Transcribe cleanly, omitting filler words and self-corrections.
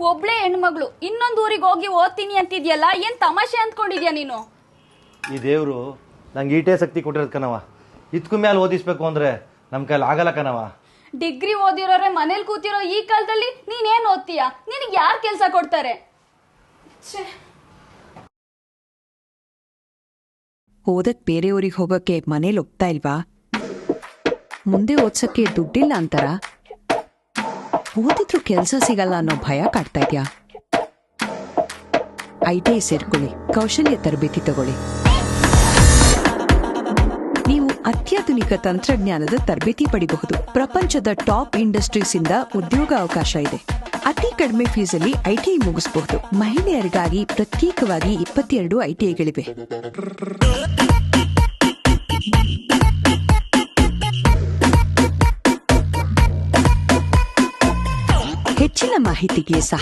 ಒಬ್ಳೆ ಹೆಣ್ಮಗಳು ಇನ್ನೊಂದು ಊರಿಗೆ ಹೋಗಿ ಓದ್ತೀನಿ ಅಂತಿದ್ಯಲ್ಲ, ಏನ್ ತಮಾಷೆ ಅಂದ್ಕೊಂಡಿದ್ಯಾ ನೀನು? ಈ ದೇವ್ರು ನಂಗೆ ಈಟೇ ಶಕ್ತಿ ಕೊಟ್ಟಿರೋದು ಕಣವ. ಇದ್ಕು ಮೇಲೆ ಓದಿಸ್ಬೇಕು ಅಂದ್ರೆ ನಮ್ ಕೈಲಿ ಆಗಲ್ಲ ಕಣವ. ಡಿಗ್ರಿ ಓದಿರೋರೆ ಮನೇಲಿ ಕೂತಿರೋ ಈ ಕಾಲದಲ್ಲಿ ನೀನೇನ್ ಓದ್ತೀಯ? ನಿನಗೆ ಯಾರು ಕೆಲಸ ಕೊಡ್ತಾರೆ? ಓದಕ್ ಬೇರೆಯವ್ರಿಗೆ ಹೋಗಕ್ಕೆ ಮನೇಲಿ ಒಪ್ತಾ ಇಲ್ವಾ? ಮುಂದೆ ಓದ್ಸಕ್ಕೆ ದುಡ್ಡಿಲ್ಲ ಅಂತಾರ? ಓದಿದ್ರು ಕೆಲ್ಸ ಸಿಗಲ್ಲ ಅನ್ನೋ ಭಯ ಕಾಡ್ತಾ ಇದ್ಯಾ? ITI ಸೇರ್ಕೊಳ್ಳಿ, ಕೌಶಲ್ಯ ತರಬೇತಿ ತಗೊಳ್ಳಿ. ನೀವು ಅತ್ಯಾಧುನಿಕ ತಂತ್ರಜ್ಞಾನದ ತರಬೇತಿ ಪಡಿಬಹುದು. ಪ್ರಪಂಚದ ಟಾಪ್ ಇಂಡಸ್ಟ್ರೀಸ್ ಇಂದ ಉದ್ಯೋಗ ಅವಕಾಶ ಇದೆ. ಅತಿ ಕಡಿಮೆ ಫೀಸಲ್ಲಿ ITI ಮುಗಿಸಬಹುದು. ಮಹಿಳೆಯರಿಗಾಗಿ ಪ್ರತ್ಯೇಕವಾಗಿ 22 ITIಗಳಿವೆ. ಹೆಚ್ಚಿನ ಮಾಹಿತಿಗೆ